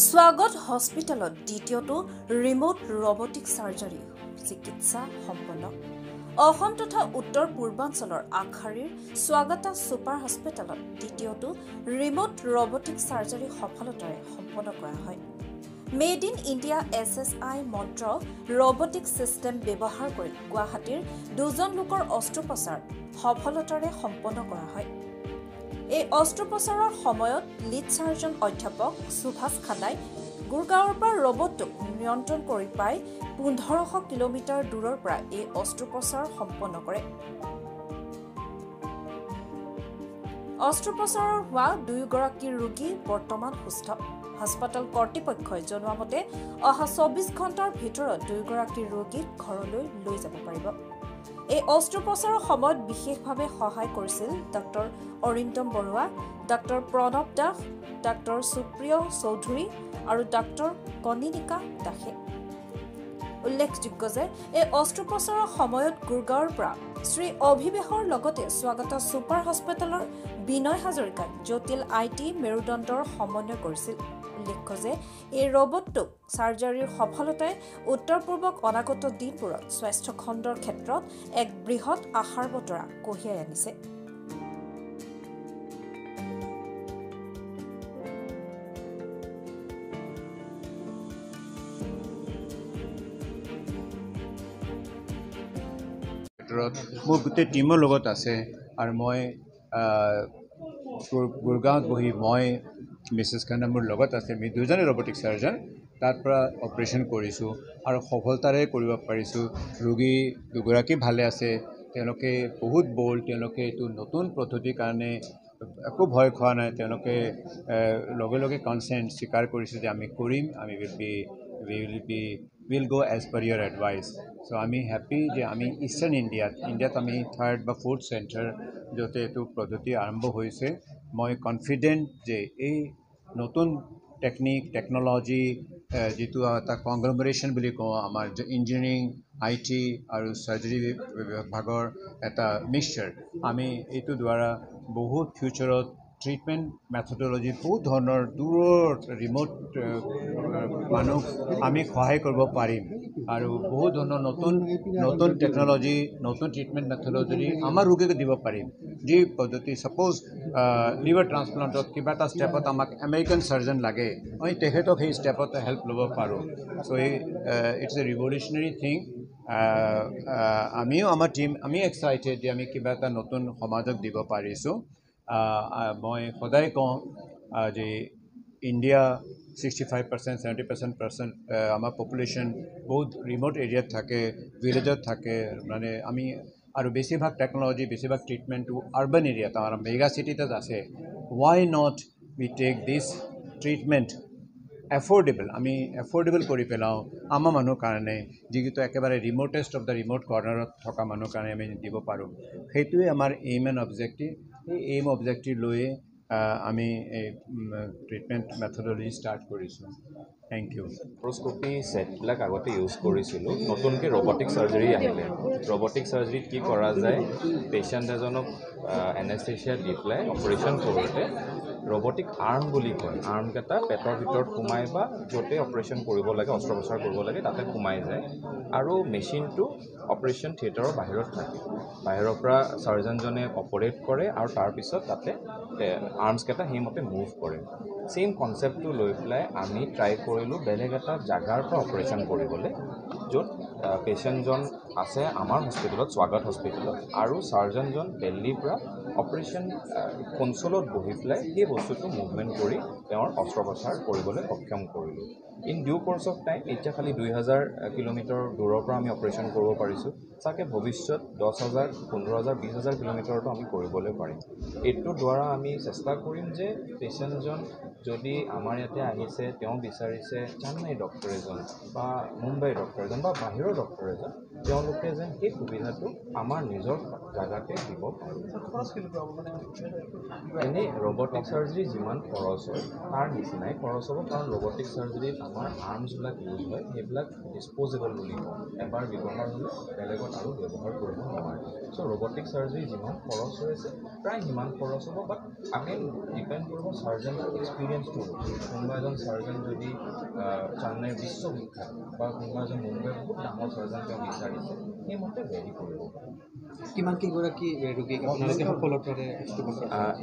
স্বাগত হস্পিটেলত দ্বিতীয়টো ৰিমোট ৰবটিক সাৰ্জাৰী চিকিৎসা সম্পন্ন অসম তথা উত্তৰ পূৰ্বাঞ্চলৰ আগশাৰীৰ স্বাগতা ছুপাৰ হস্পিটেলত দ্বিতীয়টো ৰিমোট ৰবটিক সাৰ্জাৰী সফলতাৰে সম্পন্ন কৰা হয়। মেড ইন ইণ্ডিয়া SSI মন্ত্ৰ ৰবটিক সিস্টেম ব্যৱহাৰ কৰি গুৱাহাটীৰ দুজন লোকৰ অস্ত্ৰোপচাৰ সফলতাৰে সম্পন্ন কৰা হয়। এই অস্ত্ৰোপচাৰৰ সময়ত লিড সাৰ্জন অধ্যাপক সুভাষ খানাই গুৰগাঁৱৰ পৰা ৰবটক নিয়ন্ত্ৰণ কৰি প্ৰায় 1500 কিলোমিটাৰ দূৰৰ পৰা এই অস্ত্ৰোপচাৰ সম্পন্ন কৰে। অস্ত্ৰোপচাৰৰ হোৱা দুয়োগৰাকী ৰোগী বৰ্তমান সুস্থ। হাস্পতাল কৰ্তৃপক্ষই জনোৱা মতে অহা 24 ঘণ্টাৰ ভিতৰত দুয়োগৰাকী ৰোগীক ঘৰলৈ লৈ যাব পাৰিব। এই অস্ত্ৰোপচাৰৰ সময়ত বিশেষভাৱে সহায় কৰিছিল doctor Arindam Barua, doctor Pranab Das, doctor Supriya Chowdhury আৰু ডক্টৰ কনিনিকা দাসে। উল্লেখযোগ্য যে এই অস্ত্ৰোপচাৰৰ সময়ত গুৰগাঁৱৰ পৰা শ্ৰী অভিবেশৰ লগতে স্বাগতা ছুপাৰ হস্পিটেলৰ বিনয় হাজৰিকাই জটিল IT মেৰুদণ্ডৰ সমন্বয় কৰিছিল। উল্লেখ্য যে এই ৰবটটোক সাৰ্জাৰীৰ সফলতাই উত্তৰ পূৰ্বক অনাগত দিনবোৰত স্বাস্থ্য খণ্ডৰ ক্ষেত্ৰত এক বৃহৎ আশাৰ বতৰা কঢ়িয়াই আনিছে। মোৰ গোটেই টিমৰ লগত আছে আৰু মই গুৰগাঁৱত বহি মই মিছেছ খান্না মোৰ লগত আছে। আমি দুজনে ৰবটিক সাৰ্জন তাৰ পৰা অপাৰেশ্যন কৰিছোঁ আৰু সফলতাৰে কৰিব পাৰিছোঁ। ৰোগী দুগৰাকী ভালে আছে, তেওঁলোকে বহুত ব'ল্ড, তেওঁলোকে এইটো নতুন পদ্ধতিৰ কাৰণে একো ভয় খোৱা নাই। তেওঁলোকে লগে লগে কনচেণ্ট স্বীকাৰ কৰিছে যে আমি কৰিম, আমি will go as per your advice. So' আমি হেপ্পী যে আমি ইষ্টাৰ্ণ ইণ্ডিয়াত আমি 3rd বা 4th চেণ্টাৰ য'তে এইটো পদ্ধতি আৰম্ভ হৈছে। মই কনফিডেণ্ট যে এই নতুন টেকন'লজি যিটো এটা কংগ্লমেৰেশ্যন বুলি কওঁ, আমাৰ ইঞ্জিনিয়াৰিং IT আৰু চাৰ্জাৰী বিভাগৰ এটা মিক্সচাৰ, আমি এইটো দ্বাৰা বহুত ফিউচাৰত ট্ৰিটমেণ্ট মেথডলজি বহুত ধৰণৰ দূৰৰ ৰিম'ট মানুহ আমি সহায় কৰিব পাৰিম আৰু বহুত ধৰণৰ নতুন টেকন'লজি, নতুন ট্ৰিটমেণ্ট মেথডলজি আমাৰ ৰোগীক দিব পাৰিম। যি পদ্ধতি ছাপ'জ লিভাৰ ট্ৰান্সপ্লাণ্টত কিবা এটা ষ্টেপত আমাক আমেৰিকান চাৰ্জন লাগে, আমি তেখেতক সেই ষ্টেপত হেল্প ল'ব পাৰোঁ। চ' ইটছ এ ৰিভলিউচনেৰী থিং। আমিও আমাৰ টিম আমি এক্সাইটেড যে আমি কিবা এটা নতুন সমাজক দিব পাৰিছোঁ। মই সদায় কওঁ যে ইণ্ডিয়া 65% 70% আমাৰ পপুলেশ্যন বহুত ৰিম'ট এৰিয়াত থাকে, ভিলেজত থাকে। মানে আমি আৰু বেছিভাগ টেকন'লজি, বেছিভাগ ট্ৰিটমেণ্টটো আৰ্বান এৰিয়াত, আমাৰ মেগা চিটিত আছে। Why not we take this treatment affordable, আমি এফৰ্ডেবল কৰি পেলাওঁ আমাৰ মানুহৰ কাৰণে, যিটো একেবাৰে ৰিম'টেষ্ট অফ দ্য ৰিম'ট কৰ্নাৰত থকা মানুহৰ কাৰণে আমি দিব পাৰোঁ। সেইটোৱে আমাৰ এইম এণ্ড অবজেক্টিভ। এই এইম অবজেক্টিভ লৈয়ে আমি এই ট্ৰিটমেণ্ট মেথডলজি ষ্টাৰ্ট কৰিছোঁ। Thank you. লাপাৰস্কপি ছেটবিলাক আগতে ইউজ কৰিছিলোঁ। নতুনকৈ ৰবটিক চাৰ্জাৰী আহিলে। ৰবটিক চাৰ্জাৰীত কি কৰা যায়, পেচেণ্ট এজনক এনেস্থেচিয়া দি পেলাই অপাৰেশ্যন কৰোঁতে ৰবটিক আৰ্ম বুলি কয়, আৰ্মকেইটা পেটৰ ভিতৰত সোমাই বা য'তে অপাৰেশ্যন কৰিব লাগে, অস্ত্ৰোপচাৰ কৰিব লাগে তাতে সোমাই যায় আৰু মেচিনটো অপাৰেশ্যন থিয়েটাৰৰ বাহিৰত থাকে। বাহিৰৰ পৰা চাৰ্জনজনে অপাৰেট কৰে আৰু তাৰপিছত তাতে আৰ্মছকেইটা সেইমতে মুভ কৰে। ছেইম কনচেপ্টটো লৈ পেলাই আমি ট্ৰাই কৰিলোঁ বেলেগ এটা জাগাৰ পৰা অপাৰেশ্যন কৰিবলৈ, য'ত পেচেণ্টজন আছে আমাৰ হস্পিটেলত, স্বাগত হস্পিটেলত, আৰু চাৰ্জনজন দিল্লীৰ পৰা অপাৰেশ্যন কনচলত বহি পেলাই সেই বস্তুটো মুভমেণ্ট কৰি তেওঁৰ অস্ত্ৰোপচাৰ কৰিবলৈ সক্ষম কৰিলোঁ। In due course of time এতিয়া খালি 2000 কিলোমিটাৰ দূৰৰ পৰা আমি অপাৰেশ্যন কৰিব পাৰিছোঁ। চাগে ভৱিষ্যত 10,000, 15,000, 20,000 কিলোমিটাৰতো আমি কৰিবলৈ পাৰিম। এইটোৰ দ্বাৰা আমি চেষ্টা কৰিম যে পেচেণ্টজন যদি আমাৰ ইয়াতে আহিছে, তেওঁ বিচাৰিছে চেন্নাই ডক্টৰ এজন বা মুম্বাই ডক্টৰ এজন বা বাহিৰৰ ডক্টৰ এজন, তেওঁলোকে যেন সেই সুবিধাটো আমাৰ নিজৰ জাগাতে দিব পাৰে। এনেই ৰবটিক চাৰ্জাৰী যিমান খৰচ হয় তাৰ নিচিনাই খৰচ হ'ব কাৰণ ৰবটিক চাৰ্জাৰীত আমাৰ আৰ্মছবিলাক ইউজ হয় সেইবিলাক ডিছপ'জেবল বুলি কওঁ এবাৰ ব্যৱহাৰ হ'লে বেলেগত আৰু ব্যৱহাৰ কৰিব নোৱাৰে চ' ৰবটিক চাৰ্জাৰী যিমান খৰচ হৈ আছে প্ৰায় সিমান খৰচ হ'ব বাট আমি ডিপেণ্ড কৰিব চাৰ্জনৰ এক্সপিৰিয়েঞ্চটো কোনোবা এজন চাৰ্জন যদি চেন্নাইৰ বিশ্ববিখ্যাত বা কোনোবা এজন মুম্বাইৰ বহুত ডাঙৰ চাৰ্জন তেওঁ বিচাৰিছে সেইমতে ভেৰি কৰিব কিমান কেইগৰাকী ৰোগীক আপোনালোকে সফলতাৰে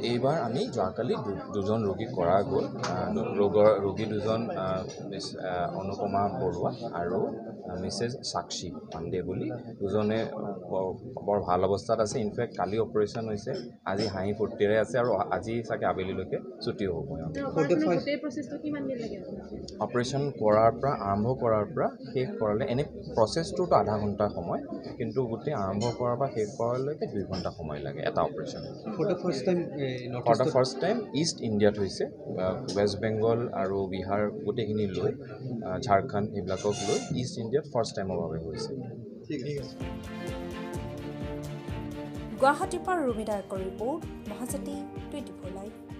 এইবাৰ আমি যোৱাকালি দুজন ৰোগী কৰা গ'ল ৰোগী দুজন মিছ অনুপমা বৰুৱা আৰু মিছেছ সাক্ষী পাণ্ডে বুলি দুজনে বৰ ভাল অৱস্থাত আছে ইনফেক্ট কালি অপাৰেশ্যন হৈছে আজি হাঁহি ফূৰ্তিৰে আছে আৰু আজি চাগে আবেলিলৈকে ছুটিও হ'ব অপাৰেশ্যন আৰম্ভ কৰাৰ পৰা শেষ কৰালে এনে প্ৰচেছটোতো আধা ঘণ্টা সময় কিন্তু গোটেই আৰম্ভ কৰাৰ পৰা শেষ কৰালৈকে 2 ঘণ্টা সময় লাগে এটা operation for the first time east ইণ্ডিয়াত হৈছে ৱেষ্ট বেংগল আৰু বিহাৰ গোটেইখিনি লৈ ঝাৰখণ্ড এইবিলাকক লৈ ইষ্ট ইণ্ডিয়াত ফাৰ্ষ্ট টাইমৰ বাবে হৈছে গুৱাহাটীৰ পৰা ৰুমি ডায়কৰ ৰিপৰ্ট মহাজ্যোতি 24 লাইভ